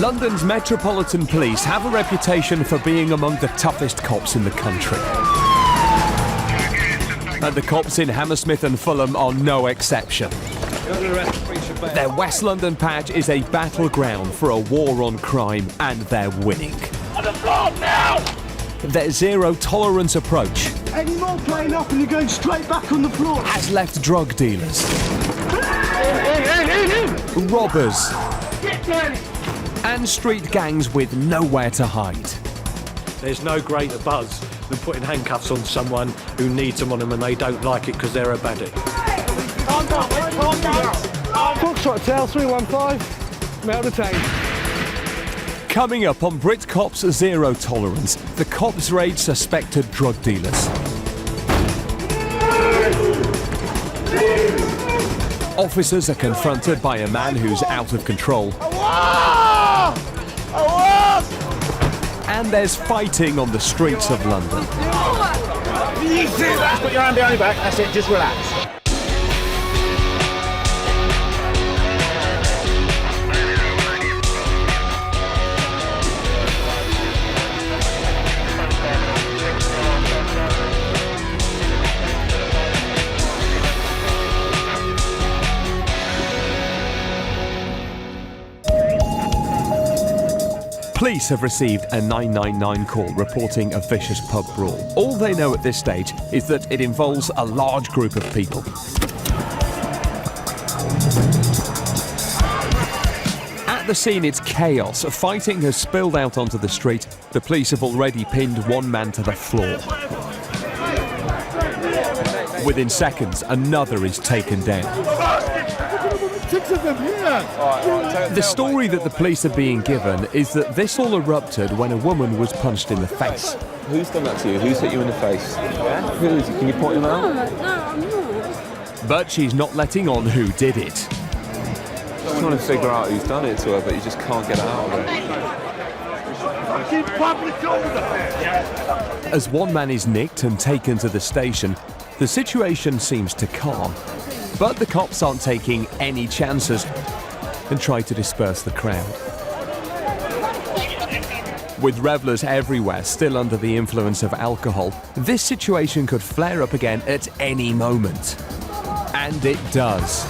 London's Metropolitan Police have a reputation for being among the toughest cops in the country. And the cops in Hammersmith and Fulham are no exception. Their West London patch is a battleground for a war on crime, and they're winning. On the floor now! Their zero-tolerance approach any more playing up and you're going straight back on the floor has left drug dealers, robbers, and street gangs with nowhere to hide. There's no greater buzz than putting handcuffs on someone who needs them on them and they don't like it because they're a baddie. calm down. Foxtrot Tail 315 Metal Detain. Coming up on Brit Cops Zero Tolerance, the cops raid suspected drug dealers. Officers are confronted by a man who's out of control. And there's fighting on the streets of London. Just put your hand behind your back, that's it, just relax. Police have received a 999 call reporting a vicious pub brawl. All they know at this stage is that it involves a large group of people. At the scene, it's chaos. Fighting has spilled out onto the street. The police have already pinned one man to the floor. Within seconds, another is taken down. 6 of them here! The story that the police are being given is that this all erupted when a woman was punched in the face. Who's done that to you? Who's hit you in the face? Yeah? Who is it? Can you point him out? No, I'm not. But she's not letting on who did it. Just trying to figure out who's done it to her, but you just can't get it out of her. As one man is nicked and taken to the station, the situation seems to calm. But the cops aren't taking any chances and try to disperse the crowd. With revellers everywhere still under the influence of alcohol, this situation could flare up again at any moment. And it does.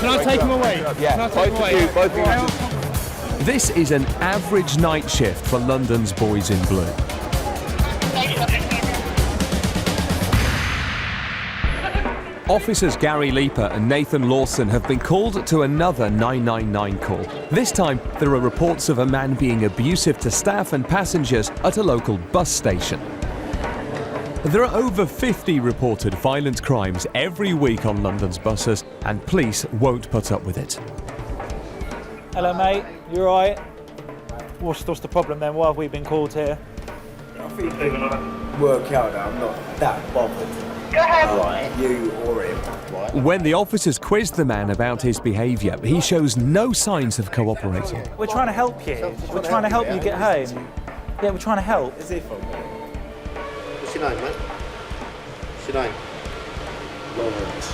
Can I take him away? Yeah, both of you. This is an average night shift for London's boys in blue. Officers Gary Leaper and Nathan Lawson have been called to another 999 call. This time, there are reports of a man being abusive to staff and passengers at a local bus station. There are over 50 reported violent crimes every week on London's buses, and police won't put up with it. Hello, mate. You all right? What's the problem then? Why have we been called here? I think you can work out that I'm not that bothered. Go ahead. Right, you or him. Right. When the officers quiz the man about his behaviour, he shows no signs of cooperating. We're trying to help you. We're trying to help you get home. Yeah, we're trying to help. Is it from me? What's your name, mate? What's your name? Lawrence.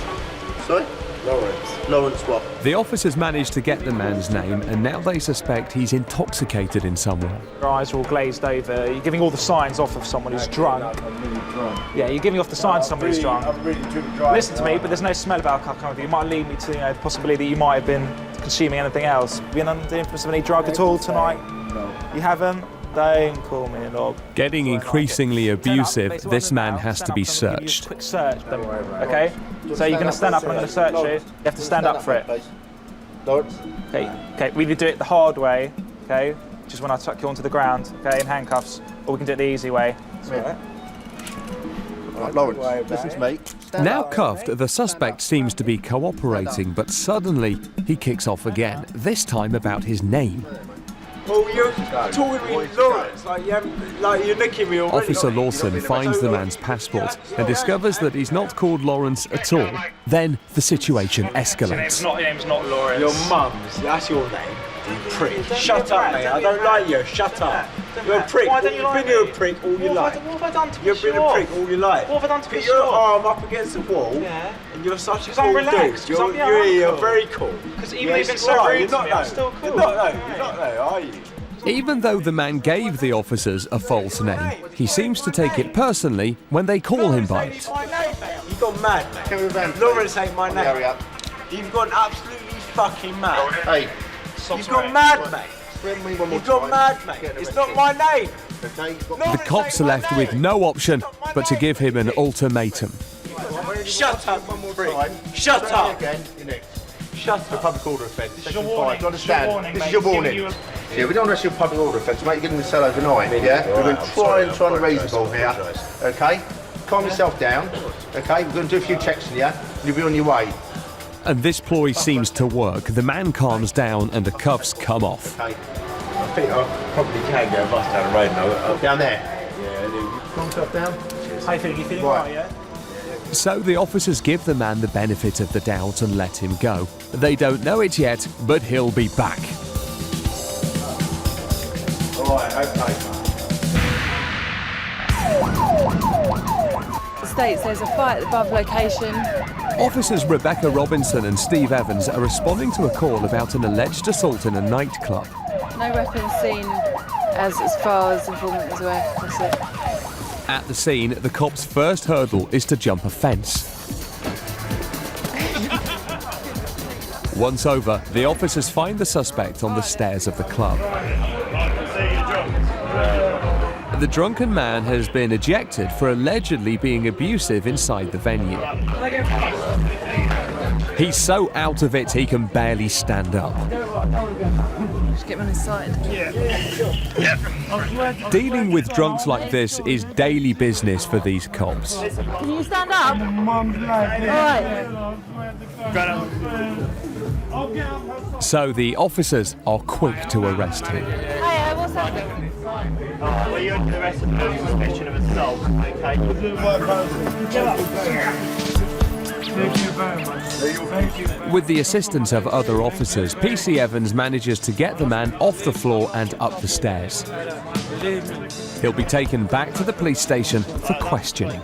Sorry? Lawrence. Lawrence what? The officers managed to get the man's name, and now they suspect he's intoxicated in some way. Your eyes are all glazed over. You're giving all the signs off of someone who's drunk. I'm really drunk. Yeah, you're giving off the signs of someone who's drunk. I'm really drunk. Listen to me, but there's no smell of alcohol coming with you. It might lead me to the possibility that you might have been consuming anything else. Been under the influence of any drug at all tonight? No. You haven't? Don't call me a knob. Getting increasingly abusive, this man has to be searched. Quick search, okay? So you're going to stand up and I'm going to search you. You have to stand up for it. Lawrence? Okay, we either do it the hard way, okay, which is when I tuck you onto the ground, okay, in handcuffs, or we can do it the easy way. Right, Lawrence, listen to me. Now cuffed, the suspect seems to be cooperating, but suddenly he kicks off again, this time about his name. Oh, you're talking to me, Lawrence, like you're nicking me already. Officer Lawson finds the man's passport and discovers that he's not called Lawrence at all. Then the situation escalates. Your name's not Lawrence. Your mum's, that's your name. Prick. Shut up, mate. I don't like you. Shut up. You're a prick. Why don't you You've like been me? a prick all your life. What have I done to You've piss been you a off? prick all your life. What have I done to Put piss you your off? arm up against the wall, Yeah. and you're such a Because I'm cool relaxed, dude. 'cause I'm- yeah, I'm You're cool. very cool. Because even you've been so rude to me, I'm still cool. You're not though, are you? Even though the man gave the officers a false name, he seems to take it personally when they call him by it. You've gone mad, mate. Lawrence ain't my name. Hurry up. You've gone absolutely fucking mad. Hey, You've gone mad, mate. friend me one more You've gone time. mad, mate. It's not my name. Okay, you've got The cops are left with no option but to give him an ultimatum. Shut up, prick. time. Shut Try up. again. You're next. Shut For up. public order offence. Section your warning. 5. Do you understand? Warning, This is mate. your Giving warning. you Yeah, we don't arrest you for public order offence, mate. You're getting the cell overnight. Yeah? We're going to try and raise the ball here. Okay? Calm yourself down. Okay? We're going to do a few checks on you. You'll be on your way. And this ploy seems to work. The man calms down and the cuffs come off. Okay? I think I probably can get a bus down the road now. Down there. Yeah, Calm yourself down. How you feeling? You feeling Right. right, yeah? So the officers give the man the benefit of the doubt and let him go. They don't know it yet, but he'll be back. Alright, okay. States there's a fight at the above location. Officers Rebecca Robinson and Steve Evans are responding to a call about an alleged assault in a nightclub. No weapons seen as far as informant is aware. That's it. At the scene, the cop's first hurdle is to jump a fence. Once over, the officers find the suspect on the stairs of the club. The drunken man has been ejected for allegedly being abusive inside the venue. He's so out of it he can barely stand up. Just get him on his side. Dealing with drunks like this is daily business for these cops. Can you stand up? Alright. So the officers are quick to arrest him. Hey, what's happening? Well, you're under arrest on suspicion of assault, okay? With the assistance of other officers, PC Evans manages to get the man off the floor and up the stairs. He'll be taken back to the police station for questioning.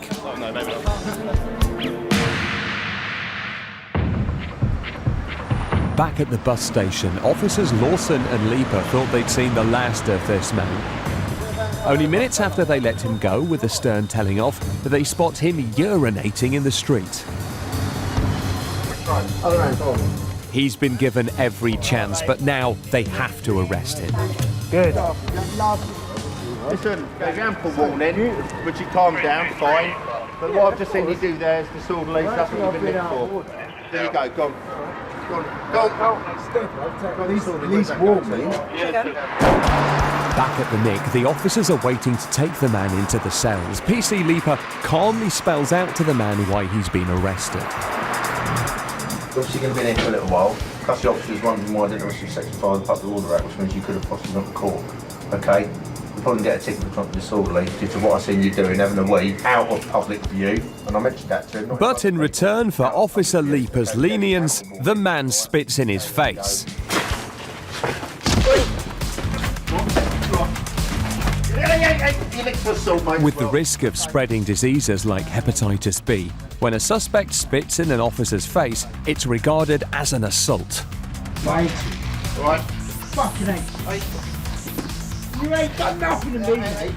Back at the bus station, officers Lawson and Leaper thought they'd seen the last of this man. Only minutes after they let him go, with the stern telling off, they spot him urinating in the street. He's been given every chance, but now they have to arrest him. Good. Listen, there's ample warning, but you calm down, fine. But what I've just seen you do there is disorderly, that's what you've been nicked for. There you go, go on. Go on, go on. At least warn me. Back at the Nick, the officers are waiting to take the man into the cells. PC Leaper calmly spells out to the man why he's been arrested. Obviously you're going to be in here for a little while. Plus the officers wondering why I didn't arrest you Section 5 of the Public Order Act, which means you could have possibly gone to court. Okay? You'll probably get a ticket for drunk disorderly due to what I've seen you doing, having a wee out of public view. And I mentioned that to him. But in return for Officer Leaper's lenience, the man spits in his face. With the risk of spreading diseases like hepatitis B, when a suspect spits in an officer's face, it's regarded as an assault. Mate. Right. Fucking hate. You ain't done nothing to me.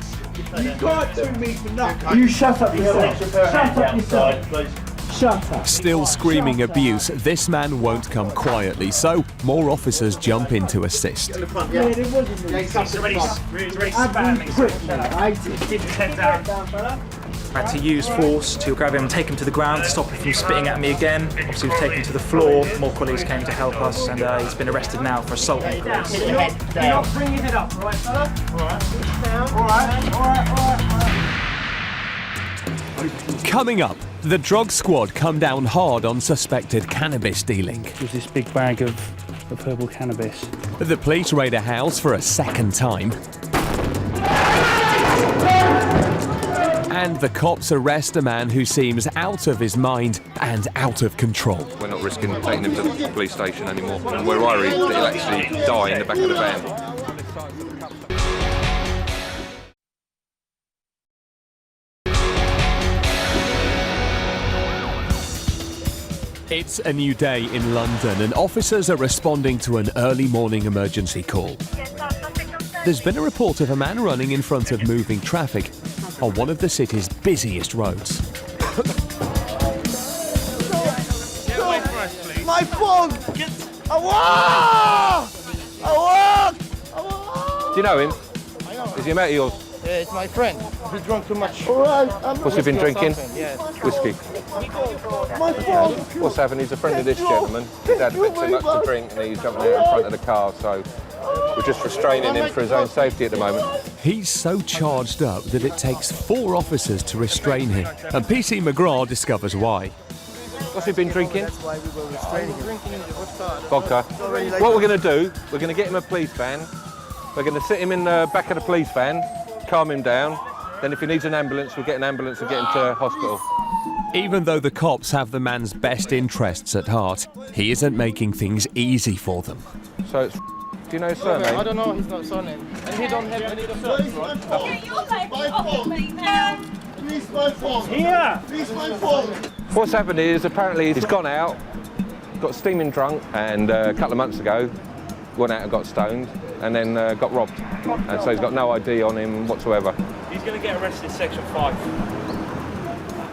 You can't do me for nothing. You shut up yourself. Shut up yourself. Shut up. Still screaming abuse, this man won't come quietly, so more officers jump in to assist. Yeah, it wasn't me. It's already spamming. I hate it. Keep his head down. I had to use force to grab him and take him to the ground to stop him from spitting at me again. Obviously, we've taken him to the floor. More colleagues came to help us, and he's been arrested now for assaulting police. You're not bringing your head up, alright, fella? Alright. Coming up, the drug squad come down hard on suspected cannabis dealing. There's this big bag of herbal cannabis. The police raid a house for a second time. And the cops arrest a man who seems out of his mind and out of control. We're not risking taking him to the police station anymore. And we're worried that he'll actually die in the back of the van. It's a new day in London and officers are responding to an early morning emergency call. There's been a report of a man running in front of moving traffic on one of the city's busiest roads. My phone! Do you know him? Is he a mate of yours? Yeah, it's my friend. He drank too much. What's he been drinking? Yes. Whiskey. What's happened? He's a friend of this gentleman. He's had a bit too much to drink and he's jumping out in front of the car, so we're just restraining him for his own safety at the moment. He's so charged up that it takes 4 officers to restrain him, and PC McGraw discovers why. What's he been drinking? Vodka. What we're going to do, we're going to get him a police van. We're going to sit him in the back of the police van, calm him down. Then if he needs an ambulance, we'll get an ambulance and get him to hospital. Even though the cops have the man's best interests at heart, he isn't making things easy for them. So it's... Do you know his surname? I don't know his surname. And he don't have any of the Please, my phone! Here! Please, my phone! What's happened is apparently he's gone out, got steaming drunk, and a couple of months ago went out and got stoned, and then got robbed. And so he's got no ID on him whatsoever. He's going to get arrested section 5.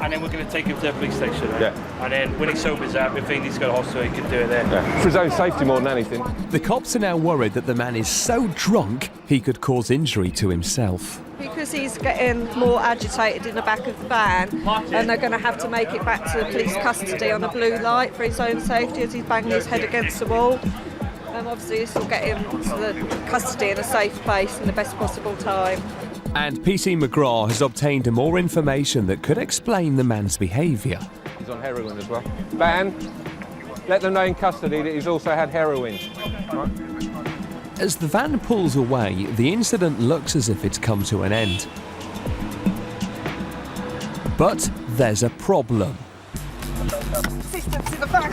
And then we're going to take him to the police station. Right? Yeah. And then when he sobers up, if he needs to go to hospital, he can do it there. Yeah. For his own safety more than anything. The cops are now worried that the man is so drunk he could cause injury to himself. Because he's getting more agitated in the back of the van, and they're going to have to make it back to the police custody on a blue light for his own safety as he's banging his head against the wall. And obviously this will get him to the custody in a safe place in the best possible time. And PC McGraw has obtained more information that could explain the man's behaviour. He's on heroin as well. Van, let them know in custody that he's also had heroin. Right. As the van pulls away, the incident looks as if it's come to an end. But there's a problem. Assistance in the back!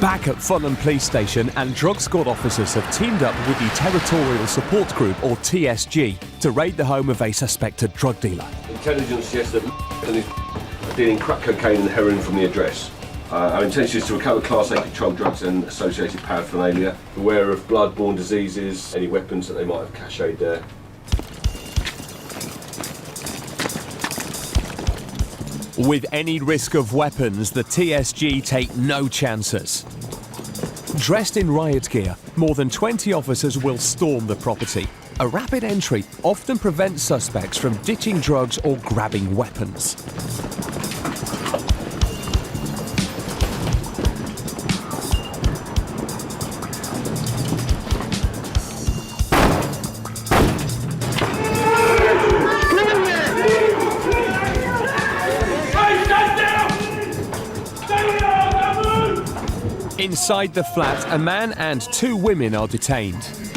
Back at Fulham Police Station, and drug squad officers have teamed up with the Territorial Support Group, or TSG, to raid the home of a suspected drug dealer. Intelligence suggests that is dealing crack cocaine and heroin from the address. Our intention is to recover Class A controlled drugs and associated paraphernalia, aware of blood-borne diseases, any weapons that they might have cached there. With any risk of weapons, the TSG take no chances. Dressed in riot gear, more than 20 officers will storm the property. A rapid entry often prevents suspects from ditching drugs or grabbing weapons. Inside the flat, a man and 2 women are detained. Stay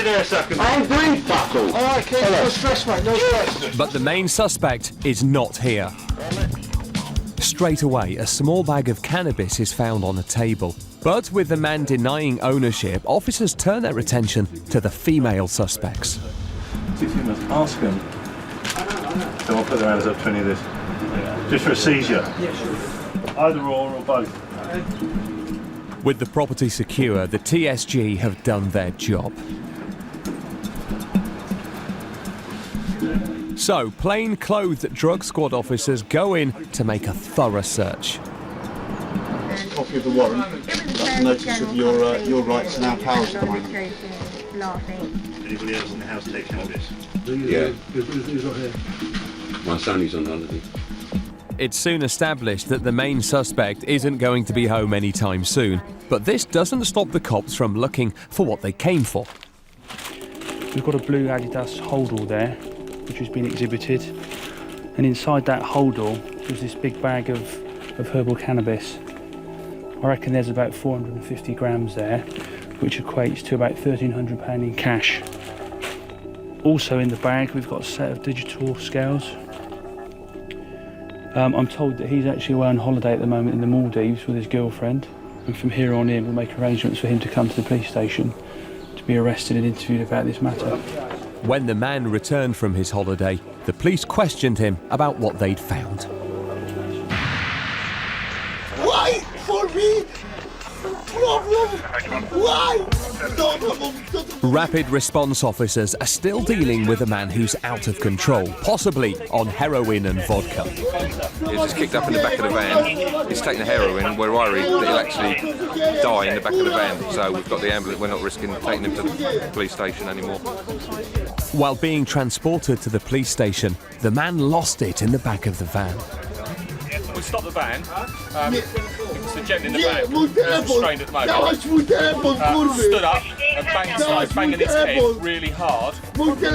there a second. I'm doing fuck all. All right, kid, no stress, mate, no stress. But the main suspect is not here. Straight away, a small bag of cannabis is found on the table. But with the man denying ownership, officers turn their attention to the female suspects. Two females, ask them. So I'll put their hands up to any of this. Just for a seizure. Yeah, sure. Either or both. With the property secure, the TSG have done their job. So, plain-clothed drug squad officers go in to make a thorough search. Copy of the warrant. That's a notice of your rights and our powers coming. Anybody else in the house take cannabis? Yeah. Who's not here? My son is on holiday. It's soon established that the main suspect isn't going to be home anytime soon, but this doesn't stop the cops from looking for what they came for. We've got a blue Adidas holdall there, which has been exhibited, and inside that holdall was this big bag of herbal cannabis. I reckon there's about 450 grams there, which equates to about £1,300 in cash. Also in the bag we've got a set of digital scales. I'm told that he's actually away on holiday at the moment in the Maldives with his girlfriend, and from here on in we'll make arrangements for him to come to the police station to be arrested and interviewed about this matter. When the man returned from his holiday, the police questioned him about what they'd found. Why for me? Problem? Why? Rapid response officers are still dealing with a man who's out of control, possibly on heroin and vodka. He's just kicked up in the back of the van. He's taken the heroin. We're worried that he'll actually die in the back of the van. So we've got the ambulance. We're not risking taking him to the police station anymore. While being transported to the police station, the man lost it in the back of the van. We stopped the van. It's the gent in the van who's restrained at the moment. Stood up and started banging his head really hard. Both the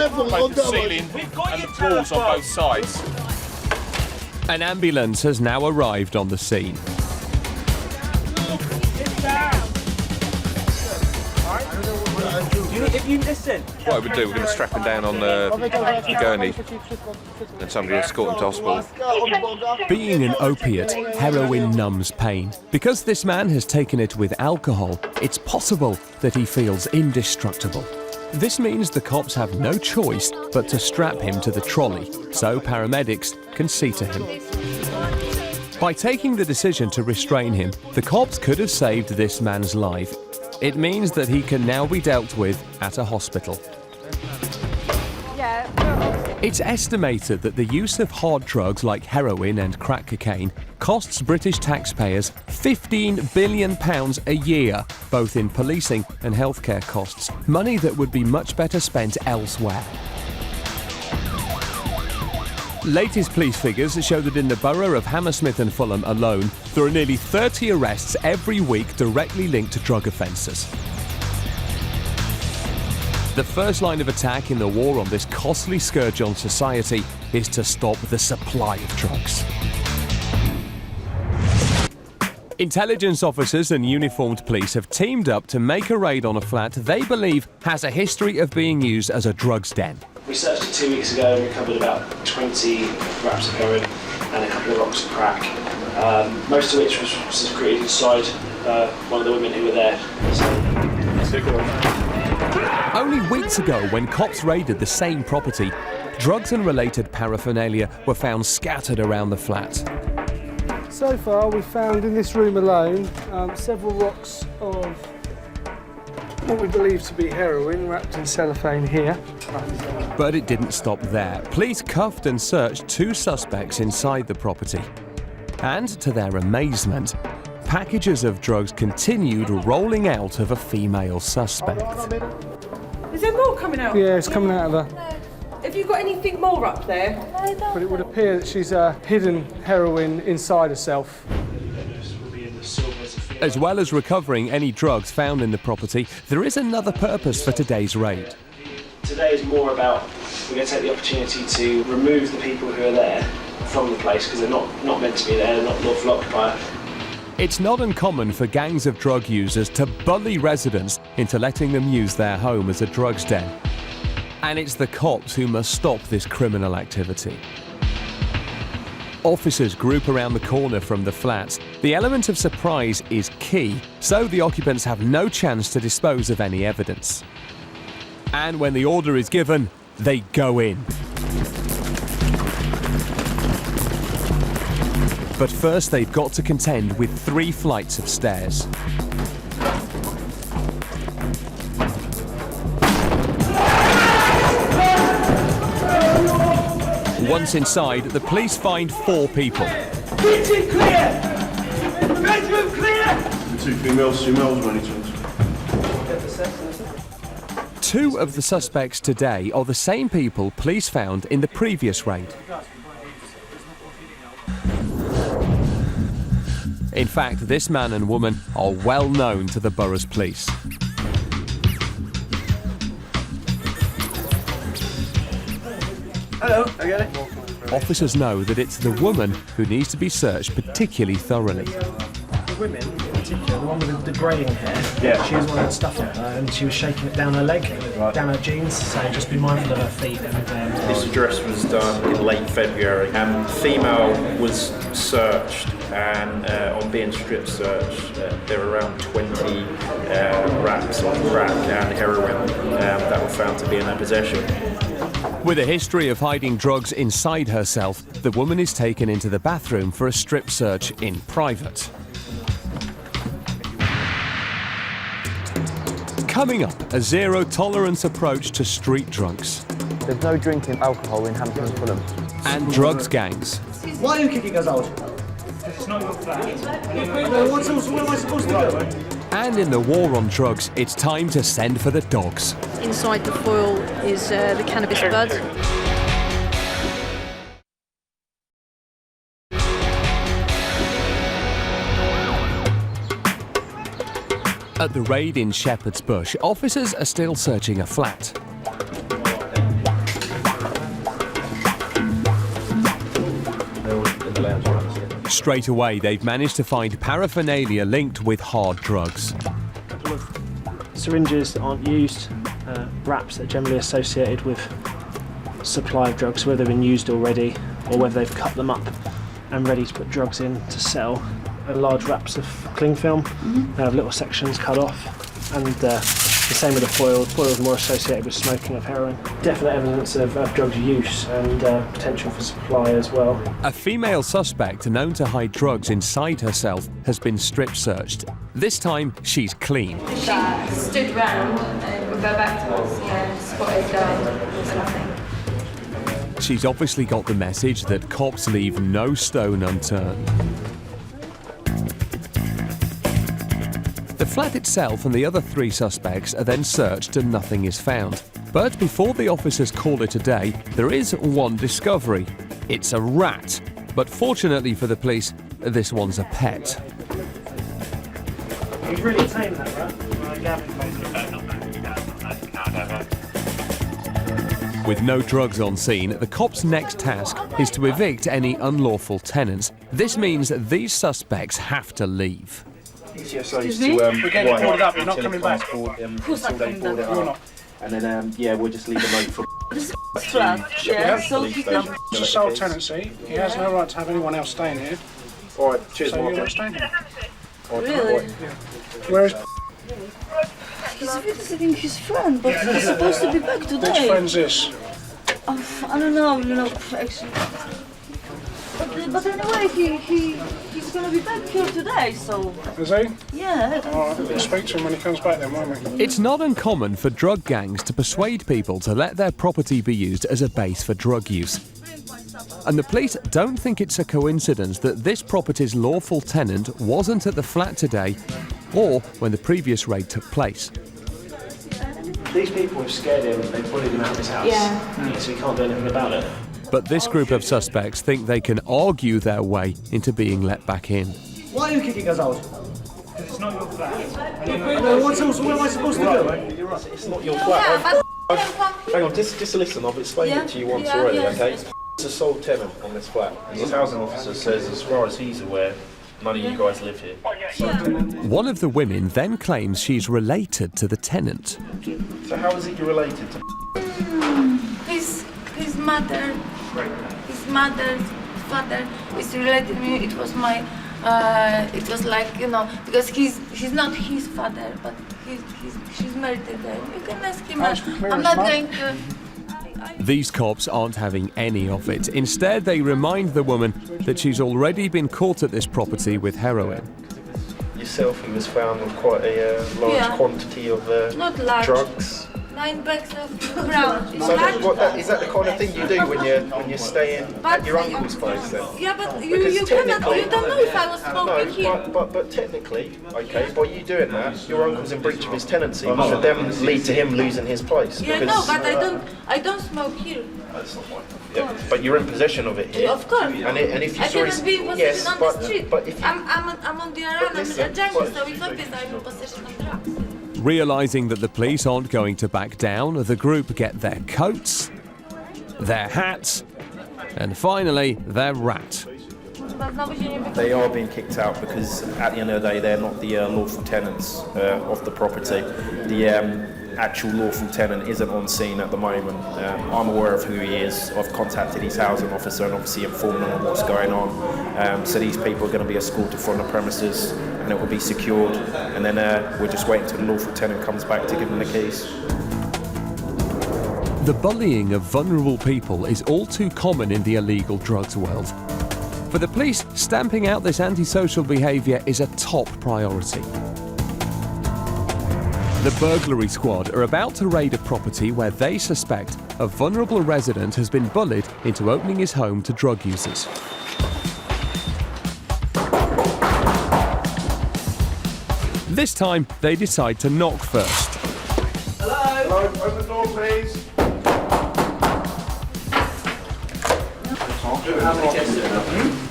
ceiling and the walls on both sides. An ambulance has now arrived on the scene. If you listen. What I would do, we're going to strap him down on the gurney and somebody escort him to hospital. Being an opiate, heroin numbs pain. Because this man has taken it with alcohol, it's possible that he feels indestructible. This means the cops have no choice but to strap him to the trolley so paramedics can see to him. By taking the decision to restrain him, the cops could have saved this man's life. It means that he can now be dealt with at a hospital. It's estimated that the use of hard drugs like heroin and crack cocaine costs British taxpayers £15 billion a year, both in policing and healthcare costs, money that would be much better spent elsewhere. Latest police figures show that in the borough of Hammersmith and Fulham alone, there are nearly 30 arrests every week directly linked to drug offences. The first line of attack in the war on this costly scourge on society is to stop the supply of drugs. Intelligence officers and uniformed police have teamed up to make a raid on a flat they believe has a history of being used as a drugs den. We searched it 2 weeks ago and recovered about 20 wraps of heroin and a couple of rocks of crack, most of which was secreted inside one of the women who were there. Only weeks ago, when cops raided the same property, drugs and related paraphernalia were found scattered around the flat. So far, we've found in this room alone several rocks of what we believe to be heroin wrapped in cellophane here. But it didn't stop there. Police cuffed and searched 2 suspects inside the property. And to their amazement, packages of drugs continued rolling out of a female suspect. Is there more coming out? Yeah, it's coming out of her. Have you got anything more up there? But it would appear that she's hidden heroin inside herself. As well as recovering any drugs found in the property, there is another purpose for today's raid. Today is more about, we're going to take the opportunity to remove the people who are there from the place because they're not meant to be there, they're not lawful occupier. It's not uncommon for gangs of drug users to bully residents into letting them use their home as a drugs den. And it's the cops who must stop this criminal activity. Officers group around the corner from the flats. The element of surprise is key, so the occupants have no chance to dispose of any evidence. And when the order is given, they go in. But first they've got to contend with 3 flights of stairs. Once inside, the police find 4 people. Kitchen clear! Bedroom clear! 2 females, 2 males, many times. 2 of the suspects today are the same people police found in the previous raid. In fact, this man and woman are well known to the borough's police. Hello, I get it. Officers know that it's the woman who needs to be searched particularly thoroughly. The women, in particular, the one with the greying hair, yeah. she was one that had stuff on her and she was shaking it down her leg, down her jeans, so just be mindful of her feet. This address was done in late February. Female was searched and on being strip searched, there were around 20 wraps of crack and heroin that were found to be in her possession. With a history of hiding drugs inside herself, the woman is taken into the bathroom for a strip search in private. Coming up, a zero-tolerance approach to street drunks. There's no drinking alcohol in Hammersmith and Fulham. And drugs gangs. Why are you kicking us out? It's not your flat. What am I supposed to do? And in the war on drugs, it's time to send for the dogs. Inside the foil is the cannabis bud. At the raid in Shepherd's Bush, officers are still searching a flat. Straight away, they've managed to find paraphernalia linked with hard drugs. A couple of syringes that aren't used, wraps that are generally associated with supply of drugs, whether they've been used already or whether they've cut them up and ready to put drugs in to sell. Large wraps of cling film, they have little sections cut off, and the same with the foil. Foil is more associated with smoking of heroin. Definite evidence of drug use and potential for supply as well. A female suspect known to hide drugs inside herself has been strip searched. This time, she's clean. She stood round and would go back to us, spotted there's nothing. She's obviously got the message that cops leave no stone unturned. The flat itself and the other 3 suspects are then searched and nothing is found. But before the officers call it a day, there is one discovery. It's a rat. But fortunately for the police, this one's a pet. You've really tamed that rat. With no drugs on scene, the cops' next task is to evict any unlawful tenants. This means that these suspects have to leave. Excuse me? We're getting boarded up, you're not coming back. Of course I'm coming back. You're not. And then, yeah, we'll just leave a note for... This is flat, yeah, so he can... It's a sole tenancy. He has no right to have anyone else staying here. All right, cheers, so Mark. you're not staying here. Really? Where is... He's visiting his friend, but he's supposed to be back today. Which friend's this? I don't know, actually. But anyway, he's going to be back here today, so... Is he? Yeah. All right, we'll speak to him when he comes back then, won't we? It's not uncommon for drug gangs to persuade people to let their property be used as a base for drug use. And the police don't think it's a coincidence that this property's lawful tenant wasn't at the flat today or when the previous raid took place. These people have scared him, they've bullied him out of his house. Yeah. So he can't do anything about it. But this group of suspects think they can argue their way into being let back in. Why are you kicking us out? Because it's not your flat. What am I supposed to do? You're right, it's not your flat. Hang on, just listen, I've explained it to you once already, okay? It's a sole tenant on this flat. And his housing officer says, as far as he's aware, none of you guys live here. One of the women then claims she's related to the tenant. So how is he related to... His mother, his mother's father is related to me. It was my, it was like, because he's not his father, but she's married to them. You can ask him. I'm not going to. These cops aren't having any of it. Instead, they remind the woman that she's already been caught at this property with heroin. Yourself, he was found with quite a large quantity of not large. Drugs. 9 bags of brown. So is that the kind of thing you do when you're staying at your uncle's place then? Yeah, but you cannot. You don't know if I was smoking here. But technically, okay, by you doing that, your uncle's in breach of his tenancy, which would then lead to him losing his place. Yeah, no, but I don't smoke here. Yeah, but you're in possession of it here. Of course. And if you I cannot be in possession on the street. But if you, I'm on the arena, I'm a junkie, so it's obvious I'm in possession of drugs. Realising that the police aren't going to back down, the group get their coats, their hats, and finally, their rat. They are being kicked out because at the end of the day, they're not the lawful tenants of the property. actual lawful tenant isn't on scene at the moment. I'm aware of who he is. I've contacted his housing officer and obviously informed them of what's going on. So these people are going to be escorted from the premises and it will be secured. And then we're just waiting till the lawful tenant comes back to give them the keys. The bullying of vulnerable people is all too common in the illegal drugs world. For the police, stamping out this antisocial behaviour is a top priority. The burglary squad are about to raid a property where they suspect a vulnerable resident has been bullied into opening his home to drug users. This time, they decide to knock first. Hello? Hello, open the door please.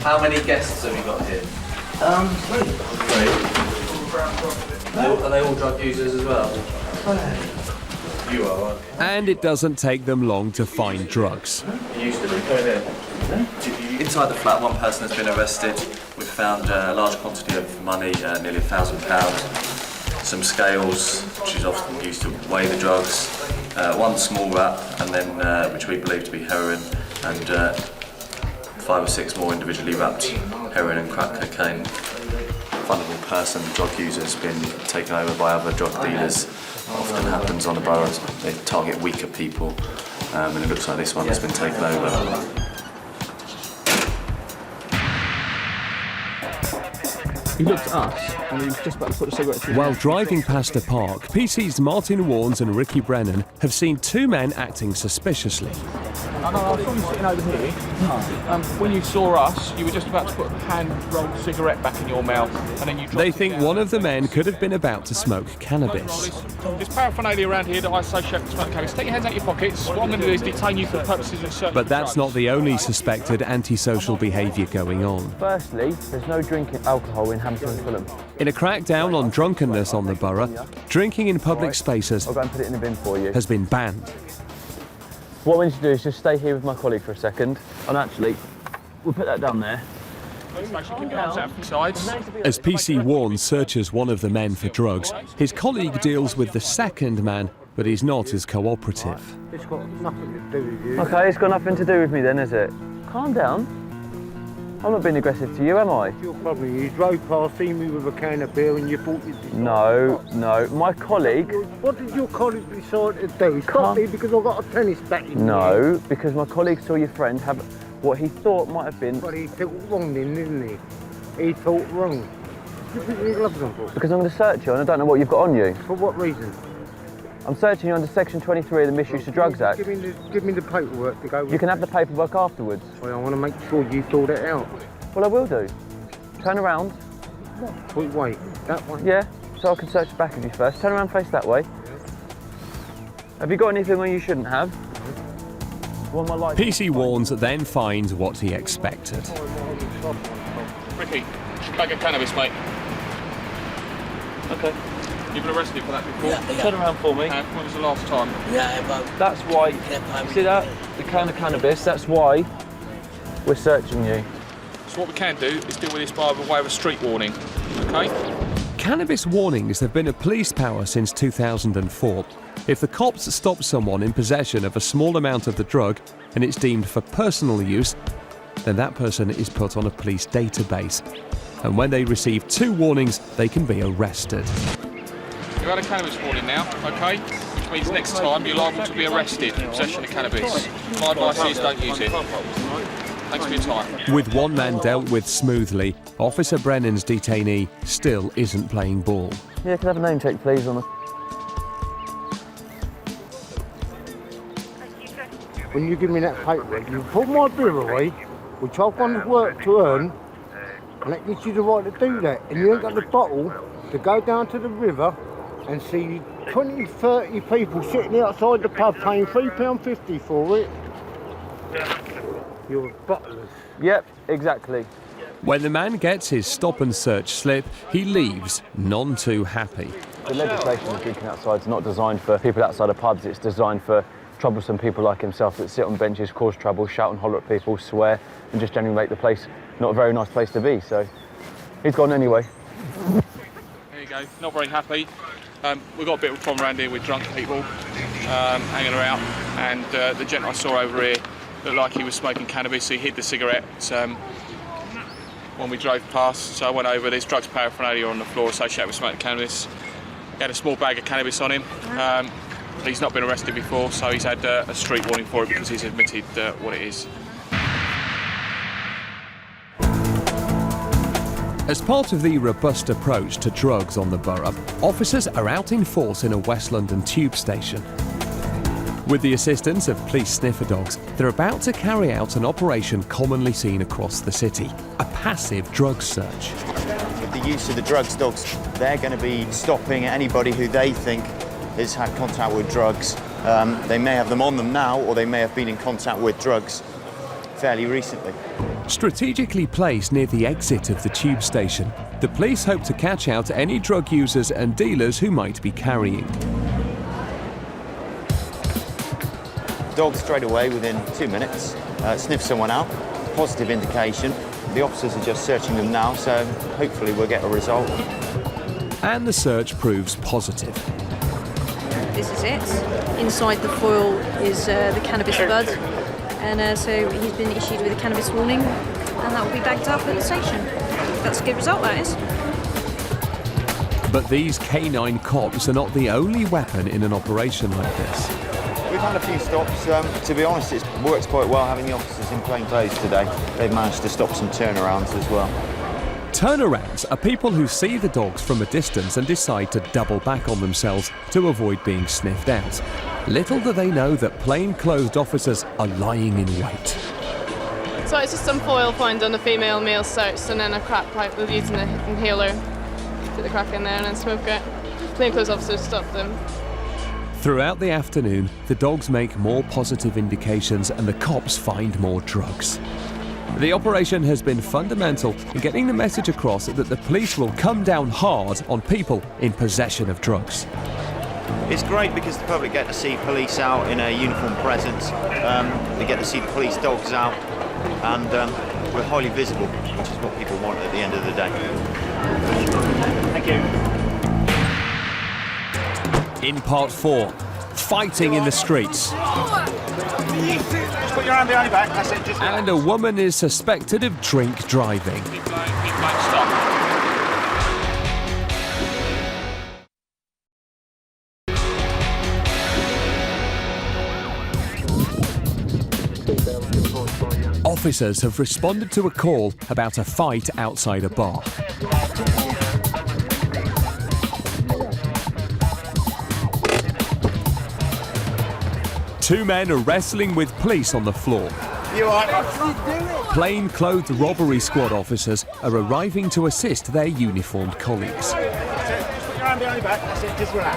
How many guests have you got here? Three. Are they all drug users as well? You are, aren't you? And it doesn't take them long to find drugs. You used to be. Go there. Inside the flat, one person has been arrested. We've found a large quantity of money, nearly £1,000. Some scales, which is often used to weigh the drugs. One small wrap, and then which we believe to be heroin, and 5 or 6 more individually wrapped heroin and crack cocaine. Vulnerable person, drug users, been taken over by other drug dealers. Often happens on the boroughs. They target weaker people, and it looks like this one has been taken over. He looked at us and he was just about to put a cigarette through. While driving past a park, PC's Martin Warnes and Ricky Brennan have seen 2 men acting suspiciously. I saw you sitting over here. When you saw us, you were just about to put a hand-rolled cigarette back in your mouth, and then you dropped They it think down. one of the men could have been about to smoke cannabis. There's paraphernalia around here that I associate with smoking cannabis. Take your hands out your pockets. What I'm going to do is detain you for the purposes of search. But that's not the only suspected antisocial behaviour going on. Firstly, there's no drinking alcohol in Hammersmith. In a crackdown on drunkenness on the borough, drinking in public spaces I'll go and put it in the bin for you. has been banned. What we need to do is just stay here with my colleague for a second. And actually, we'll put that down there. As PC Warnes searches one of the men for drugs, his colleague deals with the second man, but he's not as cooperative. It's got nothing to do with you. Okay, it's got nothing to do with me then, is it? Calm down. I'm not being aggressive to you, am I? Your problem, you drove past, seen me with a can of beer and you thought you'd... No. My colleague... What did your colleague decide to do? Stop me because I've got a tennis bat in No, because my colleague saw your friend have what he thought might have been... But he thought wrong then, didn't he? He thought wrong. What do you put your gloves on for? Because I'm going to search you and I don't know what you've got on you. For what reason? I'm searching you under Section 23 of the Misuse of Drugs Act. Give me the paperwork to go with. You can have the paperwork afterwards. Well, I want to make sure you sort it out. Well, I will do. Turn around. Wait, that way? Yeah, so I can search the back of you first. Turn around, face that way. Have you got anything where you shouldn't have? PC Warnes then finds what he expected. Ricky, bag of cannabis, mate. Okay. You've been arrested for that before? Yeah. Turn around for me. When was the last time? Yeah, but... That's why... See that? The can of cannabis, that's why we're searching you. So what we can do is deal with this by way of a street warning, okay? Cannabis warnings have been a police power since 2004. If the cops stop someone in possession of a small amount of the drug and it's deemed for personal use, then that person is put on a police database. And when they receive 2 warnings, they can be arrested. You've had a cannabis warning now, okay? Which means next time you're liable to be arrested for possession of cannabis. My advice is don't use it. Thanks for your time. With one man dealt with smoothly, Officer Brennan's detainee still isn't playing ball. Yeah, can I have a name check, please, on the... When you give me that paperwork, you put my beer away, which I've gone to work to earn, and that gives you the right to do that. And you ain't got the bottle to go down to the river and see 20, 30 people sitting outside the pub paying £3.50 for it. You're butlers. Yep, exactly. When the man gets his stop and search slip, he leaves, none too happy. The legislation of drinking outside is not designed for people outside of pubs, it's designed for troublesome people like himself that sit on benches, cause trouble, shout and holler at people, swear, and just generally make the place not a very nice place to be, so he's gone anyway. There you go, not very happy. We've got a bit of a problem around here with drunk people hanging around, and the gent I saw over here looked like he was smoking cannabis, so he hid the cigarette when we drove past. So I went over, there's drugs paraphernalia on the floor associated with smoking cannabis. He had a small bag of cannabis on him. He's not been arrested before, so he's had a street warning for it because he's admitted what it is. As part of the robust approach to drugs on the borough, officers are out in force in a West London tube station. With the assistance of police sniffer dogs, they're about to carry out an operation commonly seen across the city, a passive drug search. With the use of the drugs dogs, they're going to be stopping anybody who they think has had contact with drugs. They may have them on them now, or they may have been in contact with drugs fairly recently. Strategically placed near the exit of the tube station, the police hope to catch out any drug users and dealers who might be carrying. Dog straight away within 2 minutes, sniff someone out, positive indication. The officers are just searching them now, so hopefully we'll get a result. And the search proves positive. This is it. Inside the foil is the cannabis bud, and so he's been issued with a cannabis warning, and that will be bagged up at the station. That's a good result, that is. But these canine cops are not the only weapon in an operation like this. We've had a few stops. To be honest, it works quite well having the officers in plain clothes today. They've managed to stop some turnarounds as well. Turnarounds are people who see the dogs from a distance and decide to double back on themselves to avoid being sniffed out. Little do they know that plain-clothed officers are lying in wait. So it's just some foil found on a female male search, and then a crack pipe with using an inhaler. Put the crack in there and then smoke it. Plainclothes officers stop them. Throughout the afternoon, the dogs make more positive indications and the cops find more drugs. The operation has been fundamental in getting the message across that the police will come down hard on people in possession of drugs. It's great because the public get to see police out in a uniform presence. They get to see the police dogs out, and we're highly visible, which is what people want at the end of the day. Thank you. In part 4, fighting in the streets. Just put your hand behind your back, that's it. Just And a woman is suspected of drink driving. Officers have responded to a call about a fight outside a bar. Two men are wrestling with police on the floor. You are. Plain-clothed robbery squad officers are arriving to assist their uniformed colleagues. Just put your hand behind your back, that's it, just relax.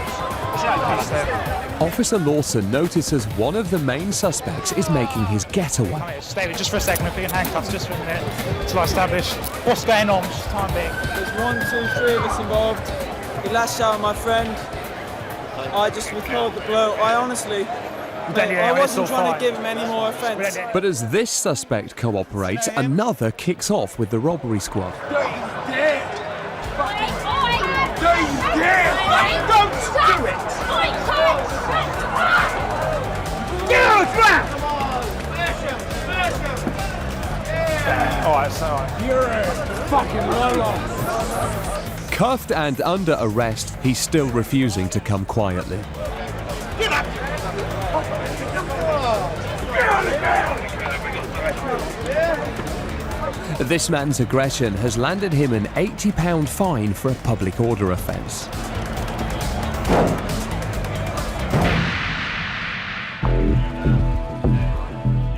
Officer Lawson notices one of the main suspects is making his getaway. Stay there just for a second, we're being handcuffed just for a minute until I establish what's going on, just time being. There's 1, 2, 3 of us involved. He lashed out at my friend. I just withheld the blow. I honestly... I wasn't trying to give him any more offence. But as this suspect cooperates, another kicks off with the robbery squad. Don't do it! Get out of trap! Alright, so you're a fucking lolo. Cuffed and under arrest, he's still refusing to come quietly. Get up! This man's aggression has landed him an £80 fine for a public order offence.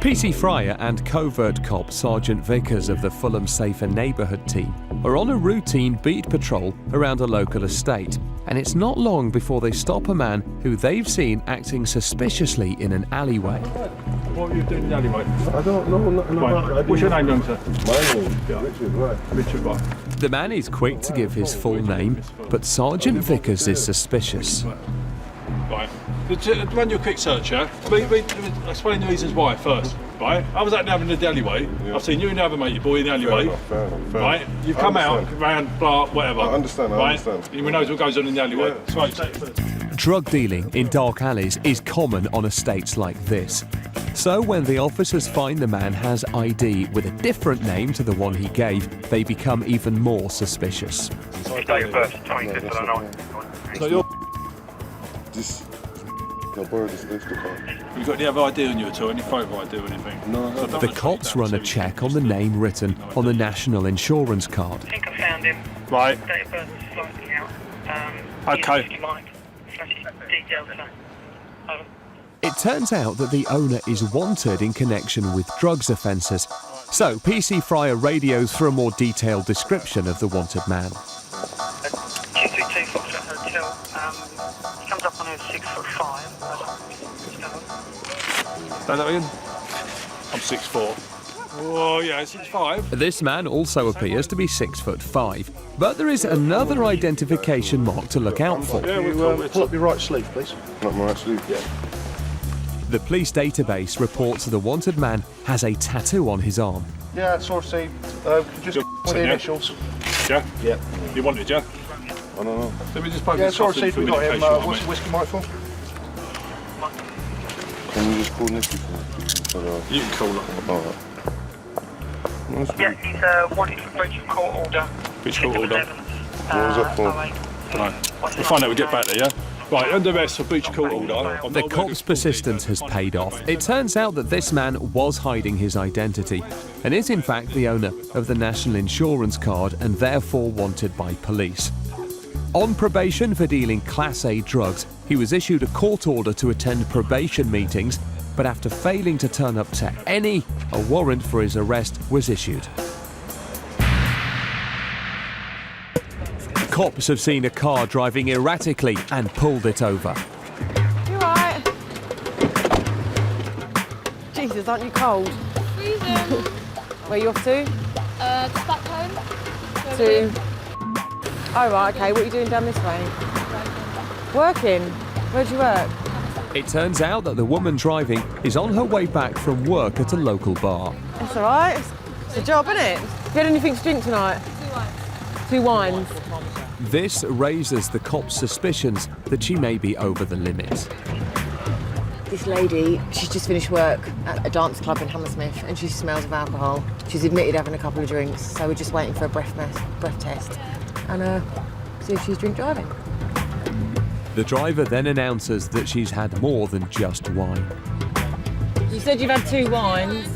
PC Fryer and covert cop Sergeant Vickers of the Fulham Safer Neighbourhood team are on a routine beat patrol around a local estate, and it's not long before they stop a man who they've seen acting suspiciously in an alleyway. What were you doing in the alleyway? I don't know nothing about it. What's your name, young sir? My name is Richard Wright. Richard Wright. The man is quick to give his full name, but Sergeant Vickers is suspicious. Right. Run your quick search, yeah? Explain the reasons why first, right? I was out now in the alleyway. I've seen you and the other mate, your boy in the alleyway. Fair enough. Right? You've come out, round, blah, whatever. I understand, right? You knows what goes on in the alleyway. Yeah. Right. Drug dealing in dark alleys is common on estates like this. So when the officers find the man has ID with a different name to the one he gave, they become even more suspicious. Date of birth, 25th of the night. So you're... This... I borrowed this Instacart. You got any other ID on you at all? Any photo ID or anything? No. The cops run a check on the name written on the national insurance card. I think I found him. Right. Date of birth is slightly out. Okay. If you like, flash his details now. Over. It turns out that the owner is wanted in connection with drugs offences. So PC Fryer radios for a more detailed description of the wanted man. 232 Foxtrot Hotel. He comes up on her 6'5". Say that again? I'm 6'4". Oh yeah, 6'5". This man also appears to be 6'5", but there is another identification mark to look out for. Yeah, pull up your right sleeve, please. Not my right sleeve? Yeah. The police database reports the wanted man has a tattoo on his arm. Yeah, it's all received. Just with the initials. Yeah? Yeah. You wanted, yeah? I don't know. Let me just poke it's all received. We've got him. What's the whiskey rifle? Can you just call Nicky for me? You can call him. Alright. Yeah, he's wanted for breach of court order. Breach of court order? What was that for? Right. We'll find out when we get back there, yeah? Right, under arrest for breach of court order. The cops' persistence has paid off. It turns out that this man was hiding his identity and is in fact the owner of the national insurance card and therefore wanted by police. On probation for dealing Class A drugs, he was issued a court order to attend probation meetings, but after failing to turn up to any, a warrant for his arrest was issued. Cops have seen a car driving erratically and pulled it over. You alright? Jesus, aren't you cold? Freezing. Where are you off to? Just back home. To... Oh right, okay, what are you doing down this way? Working? Where do you work? It turns out that the woman driving is on her way back from work at a local bar. That's alright, it's a job, isn't it? Have you had anything to drink tonight? 2 wines. This raises the cops' suspicions that she may be over the limit. This lady, she's just finished work at a dance club in Hammersmith and she smells of alcohol. She's admitted having a couple of drinks, so we're just waiting for a breath test and see if she's drink driving. The driver then announces that she's had more than just wine. You said you've had 2 wines.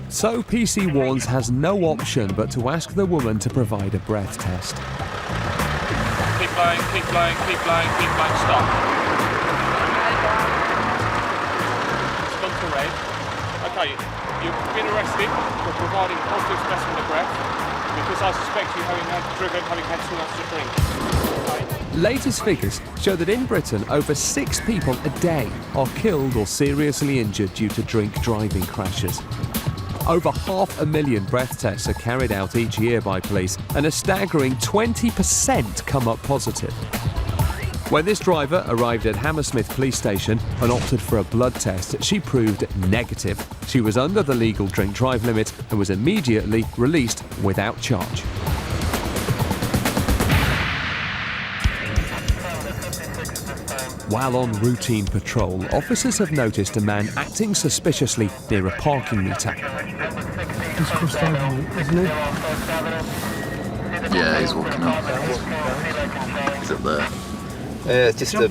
So PC Warns has no option but to ask the woman to provide a breath test. Keep blowing, keep blowing, keep blowing, keep blowing, stop. It's gone to red. Okay, you've been arrested for providing positive specimen of breath because I suspect you having had too much to drink. Latest figures show that in Britain over 6 people a day are killed or seriously injured due to drink driving crashes. Over 500,000 breath tests are carried out each year by police, and a staggering 20% come up positive. When this driver arrived at Hammersmith police station and opted for a blood test, she proved negative. She was under the legal drink drive limit and was immediately released without charge. While on routine patrol, officers have noticed a man acting suspiciously near a parking meter. He's crossed over, isn't he? Yeah, he's walking up. He's up there. Just a...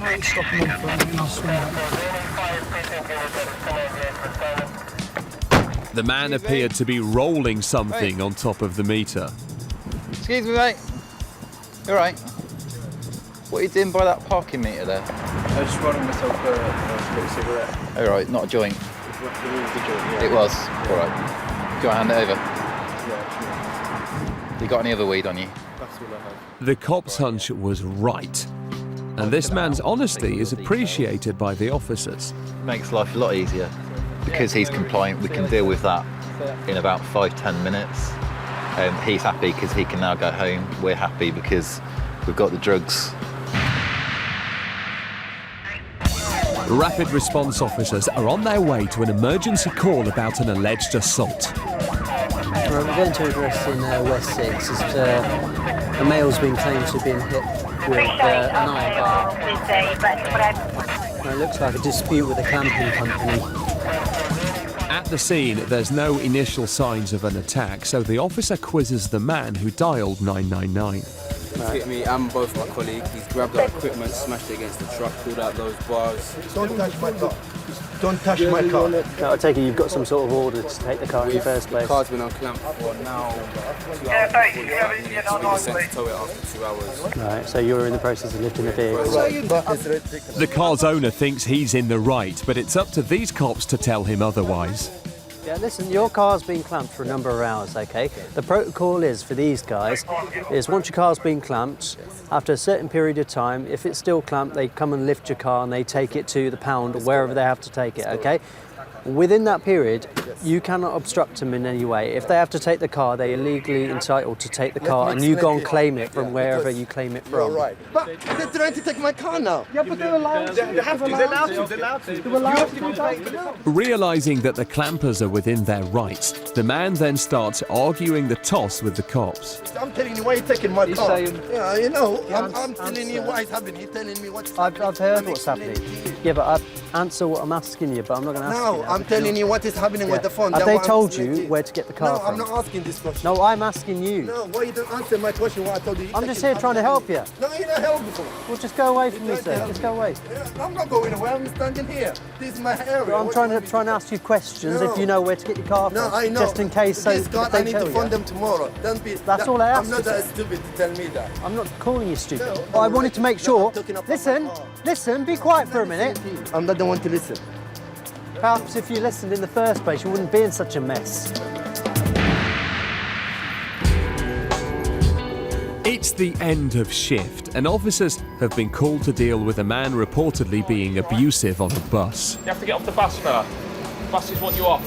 The man appeared to be rolling something on top of the meter. Excuse me, mate. You alright? What are you doing by that parking meter there? I was just running myself a little cigarette. Alright, not a joint. It was the joint, yeah. It was? Alright. Do you want to hand it over? Yeah, You got any other weed on you? that's all I have. The cop's hunch was right, and this man's honesty is appreciated by the officers. Makes life a lot easier. Because he's compliant, we can deal with that in about 5-10 minutes. He's happy because he can now go home. We're happy because we've got the drugs. Rapid response officers are on their way to an emergency call about an alleged assault. Right, we're going to address in West 6 as a male's been claimed to have been hit with an iron bar. Well, it looks like a dispute with a clamping company. At the scene, there's no initial signs of an attack, so the officer quizzes the man who dialed 999. He's hit me and both my colleagues. He's grabbed our equipment, smashed it against the truck, pulled out those bars. Don't touch my car. Don't touch my car. No, I take it you've got some sort of order to take the car in the first place. The car's been unclamped for now 2 hours. We sent to tow it after 2 hours. Right, so you're in the process of lifting the vehicle. The car's owner thinks he's in the right, but it's up to these cops to tell him otherwise. Yeah, listen, your car's been clamped for a number of hours, OK? The protocol is, for these guys, is once your car's been clamped, after a certain period of time, if it's still clamped, they come and lift your car and they take it to the pound or wherever they have to take it, OK? Within that period, you cannot obstruct them in any way. If they have to take the car, they're legally entitled to take the car and you go and claim it from wherever you claim it from. Right. But they're trying to take my car now. Yeah, but they're allowed to. They have to. They're allowed to. They're allowed to. Realising that the clampers are within their rights, the man then starts arguing the toss with the cops. I'm telling you why you're taking my car. saying- Yeah, you know, I'm telling you what is happening. You're telling me what's I've heard what's happening. Yeah, but answer what I'm asking you, but I'm not going to ask you. No, I'm telling you what is happening with the phone. Have That's they what I'm told explaining you to where to get the car No, from? I'm not asking this question. No, I'm asking you. No, why you don't answer my question? What I told you. I'm just here trying to help you. No, you're not helpful. Well, just go away from me, sir. Just go away. I'm not going away. I'm standing here. This is my area. I'm trying to ask you questions if you know where to get your car from. No, I know. Just in case This so car, if they I need tell to phone you. them tomorrow. Don't be. That's all I asked I'm not you, that sir. stupid to tell me that. I'm not calling you stupid. I wanted to make sure. Listen, be quiet for a minute. I'm not the one to listen. Perhaps if you listened in the first place, you wouldn't be in such a mess. It's the end of shift, and officers have been called to deal with a man reportedly being abusive on a bus. You have to get off the bus, fella. Buses want you off.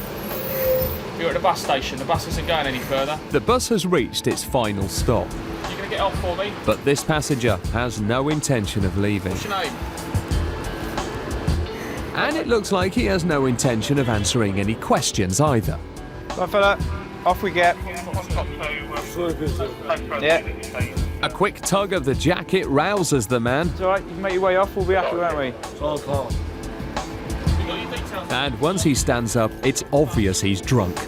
You're at the bus station. The bus isn't going any further. The bus has reached its final stop, You gonna get off for me? but this passenger has no intention of leaving. What's your name? And it looks like he has no intention of answering any questions either. Right, fella, off we get. Yeah. A quick tug of the jacket rouses the man, It's all right, you can make your way off, we'll be happy, won't we? and once he stands up, it's obvious he's drunk.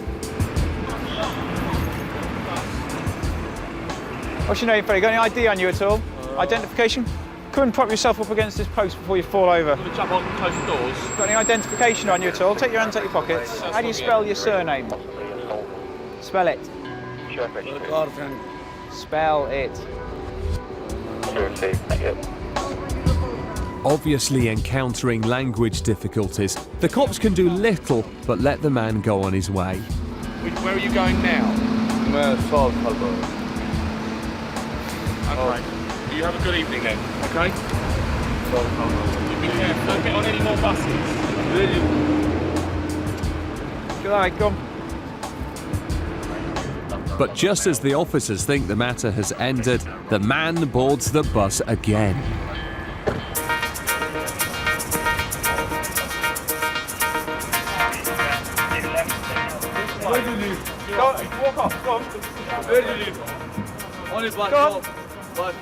What's your name, fella? You got any ID on you at all? Identification? Come and prop yourself up against this post before you fall over. Gonna jump on and close the doors. Got any identification on you at all? Take your hands out your pockets. How do you spell your surname? Spell it. Spell it. Obviously encountering language difficulties, the cops can do little but let the man go on his way. Where are you going now? Okay. You have a good evening then, okay? You be careful. Don't get on any more buses. Good night, come. But just as the officers think the matter has ended, the man boards the bus again. Where do you live? Go, walk off, come. Where do you live? Only black top.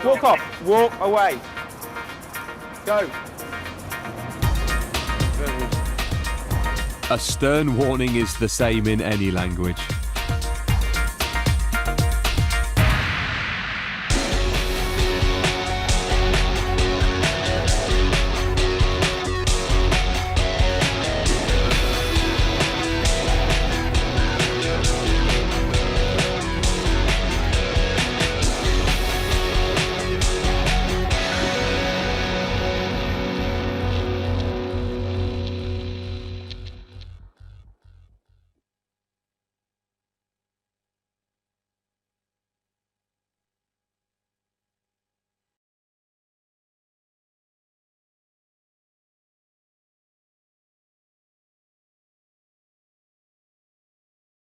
Walk off, walk away. Go. A stern warning is the same in any language.